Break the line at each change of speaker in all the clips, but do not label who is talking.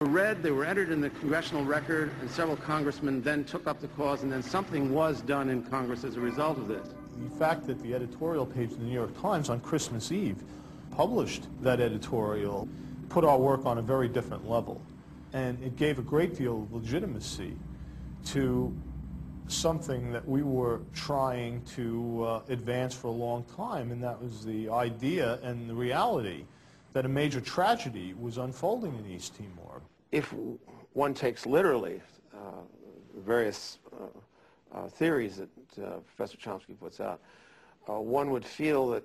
read, they were entered in the congressional record, and several congressmen then took up the cause, and then something was done in Congress as a result of this.
The fact that the editorial page of the New York Times on Christmas Eve published that editorial put our work on a very different level, and it gave a great deal of legitimacy to something that we were trying to advance for a long time, and that was the idea and the reality that a major tragedy was unfolding in East Timor.
If one takes literally various theories that Professor Chomsky puts out, one would feel that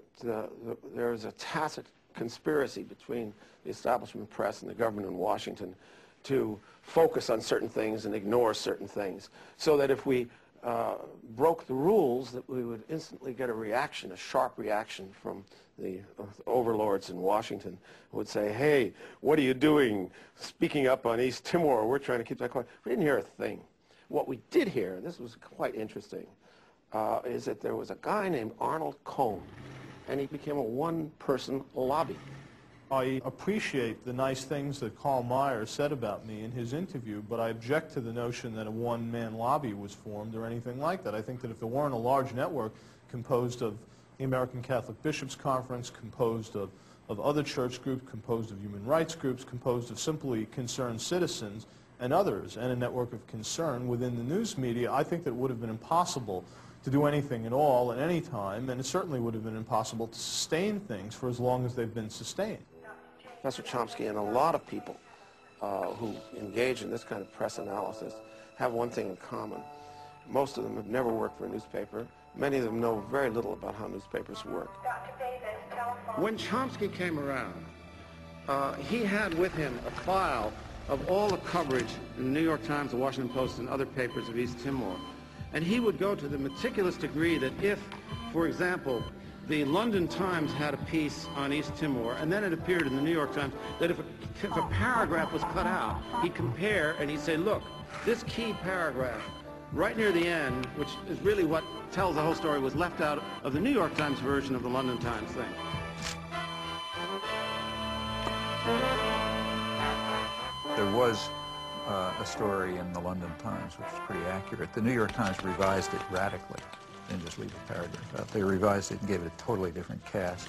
there is a tacit conspiracy between the establishment press and the government in Washington to focus on certain things and ignore certain things, so that if we broke the rules, that we would instantly get a reaction, a sharp reaction from the overlords in Washington, who would say, hey, what are you doing speaking up on East Timor? We're trying to keep that quiet. We didn't hear a thing. What we did hear, and this was quite interesting, is that there was a guy named Arnold Cohn, and he became a one-person lobby.
I appreciate the nice things that Karl Meyer said about me in his interview, but I object to the notion that a one-man lobby was formed or anything like that. I think that if there weren't a large network composed of the American Catholic Bishops' Conference, composed of other church groups, composed of human rights groups, composed of simply concerned citizens and others, and a network of concern within the news media, I think that it would have been impossible to do anything at all at any time, and it certainly would have been impossible to sustain things for as long as they've been sustained.
Professor Chomsky and a lot of people who engage in this kind of press analysis have one thing in common. Most of them have never worked for a newspaper. Many of them know very little about how newspapers work.
When Chomsky came around, he had with him a file of all the coverage in the New York Times, the Washington Post, and other papers of East Timor. And he would go to the meticulous degree that if, for example, the London Times had a piece on East Timor, and then it appeared in the New York Times, that if a paragraph was cut out, he'd compare and he'd say, look, this key paragraph right near the end, which is really what tells the whole story, was left out of the New York Times version of the London Times thing.
There was a story in the London Times which was pretty accurate. The New York Times revised it radically. Didn't just leave a paragraph out. They revised it and gave it a totally different cast.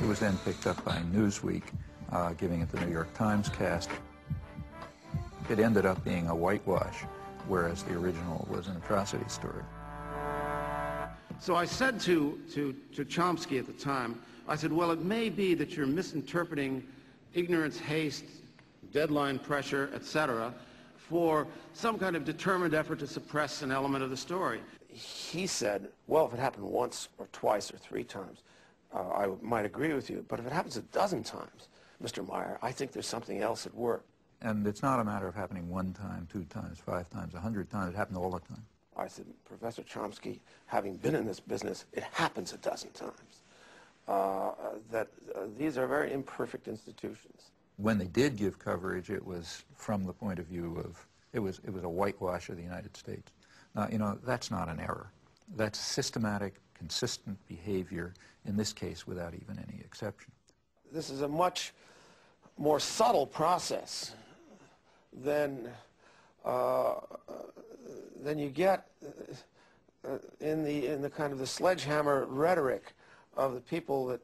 It was then picked up by Newsweek, giving it the New York Times cast. It ended up being a whitewash, whereas the original was an atrocity story.
So I said to Chomsky at the time, I said, well, it may be that you're misinterpreting ignorance, haste, deadline pressure, etc., for some kind of determined effort to suppress an element of the story.
He said, well, if it happened once or twice or three times, I might agree with you, but if it happens a dozen times, Mr. Meyer, I think there's something else at work.
And it's not a matter of happening 1 time, 2 times, 5 times, 100 times. It happened all the time.
I said, Professor Chomsky, having been in this business, it happens a dozen times. These are very imperfect institutions.
When they did give coverage, it was from the point of view of, it was a whitewash of the United States. Now, you know, that's not an error. That's systematic, consistent behavior, in this case, without even any exception.
This is a much more subtle process than you get in the kind of the sledgehammer rhetoric of the people that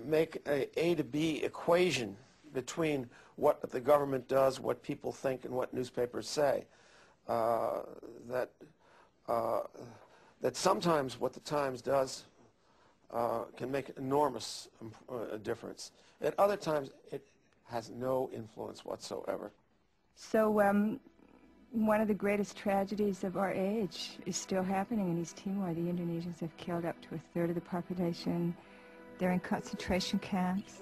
make a to B equation between what the government does, what people think, and what newspapers say. That sometimes what the Times does can make an enormous difference. At other times, it has no influence whatsoever.
So one of the greatest tragedies of our age is still happening in East Timor. The Indonesians have killed up to 1/3 of the population. They're in concentration camps.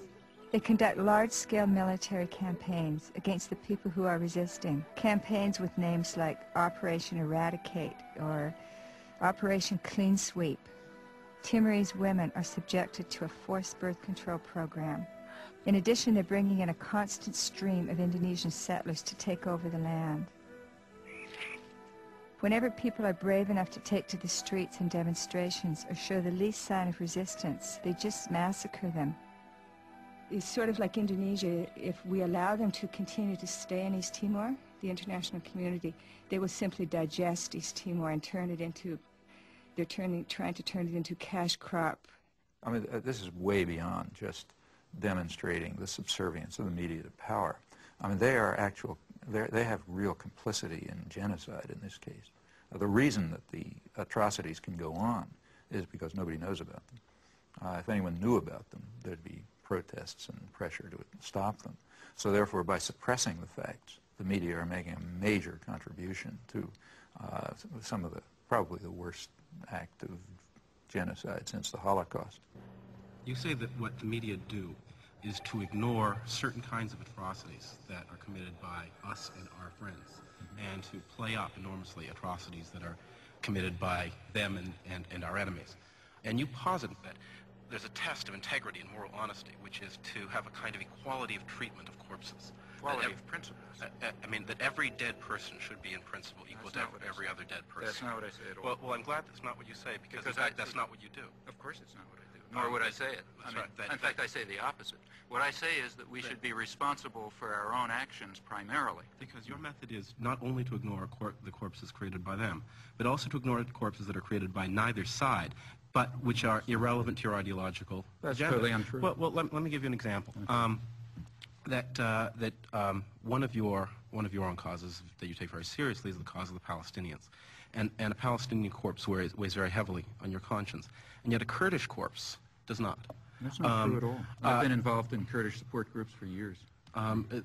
They conduct large-scale military campaigns against the people who are resisting. Campaigns with names like Operation Eradicate or Operation Clean Sweep. Timorese women are subjected to a forced birth control program. In addition, they're bringing in a constant stream of Indonesian settlers to take over the land. Whenever people are brave enough to take to the streets in demonstrations or show the least sign of resistance, they just massacre them. It's sort of like Indonesia. If we allow them to continue to stay in East Timor, the international community, they will simply digest East Timor and turn it into, trying to turn it into cash crop.
I mean, this is way beyond just demonstrating the subservience of the media to power. I mean, they have real complicity in genocide in this case. The reason that the atrocities can go on is because nobody knows about them. If anyone knew about them, there'd be protests and pressure to stop them. So therefore, by suppressing the facts, the media are making a major contribution to some of probably the worst act of genocide since the Holocaust.
You say that what the media do is to ignore certain kinds of atrocities that are committed by us and our friends, and to play up enormously atrocities that are committed by them and our enemies. And you posit that there's a test of integrity and moral honesty, which is to have a kind of equality of treatment of corpses.
Equality of principles.
I mean, that every dead person should be in principle equal to every other dead person.
That's not what I say at all.
Well, I'm glad that's not what you say, because in fact, that's not what you do.
Of course it's not what I do, nor would I say it. In fact, I say the opposite. What I say is that we should be responsible for our own actions primarily.
Because your method is not only to ignore the corpses created by them, but also to ignore the corpses that are created by neither side, but which are irrelevant to your ideological
That's
agenda.
totally untrue.
Well, let me give you an example. One of your own causes that you take very seriously is the cause of the Palestinians, and a Palestinian corpse weighs very heavily on your conscience, and yet a Kurdish corpse does not.
That's not true at all. I've been involved in Kurdish support groups for years. That's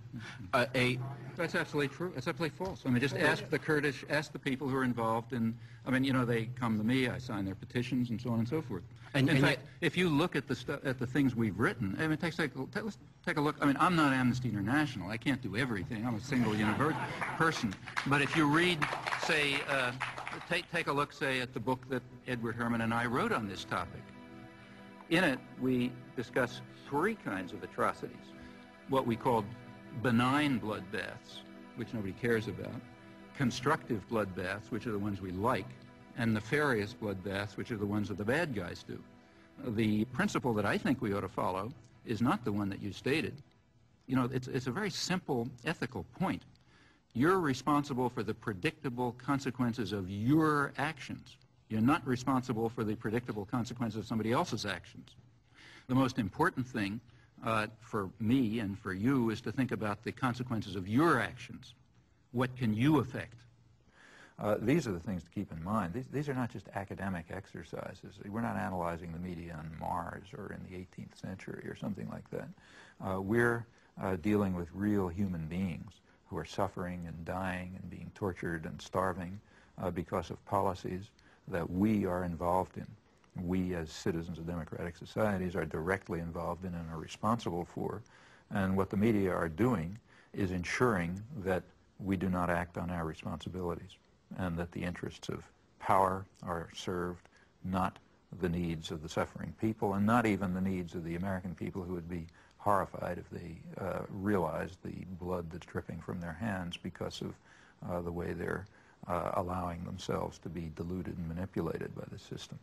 absolutely true. That's absolutely false. I mean, just ask the Kurdish, ask the people who are involved in, I mean, you know, they come to me, I sign their petitions and so on and so forth. In fact, if you look at the things we've written, I mean, let's take a look. I mean, I'm not Amnesty International. I can't do everything. I'm a single person. But if you read, say, take a look, say, at the book that Edward Herman and I wrote on this topic. In it, we discuss three kinds of atrocities. What we called benign bloodbaths, which nobody cares about, constructive bloodbaths, which are the ones we like, and nefarious bloodbaths, which are the ones that the bad guys do. The principle that I think we ought to follow is not the one that you stated. You know, it's a very simple ethical point. You're responsible for the predictable consequences of your actions. You're not responsible for the predictable consequences of somebody else's actions. The most important thing for me and for you is to think about the consequences of your actions. What can you affect? These are the things to keep in mind. These are not just academic exercises. We're not analyzing the media on Mars or in the 18th century or something like that. We're dealing with real human beings who are suffering and dying and being tortured and starving because of policies that we are involved in. We, as citizens of democratic societies, are directly involved in and are responsible for. And what the media are doing is ensuring that we do not act on our responsibilities and that the interests of power are served, not the needs of the suffering people, and not even the needs of the American people, who would be horrified if they realized the blood that's dripping from their hands because of the way they're allowing themselves to be deluded and manipulated by the system.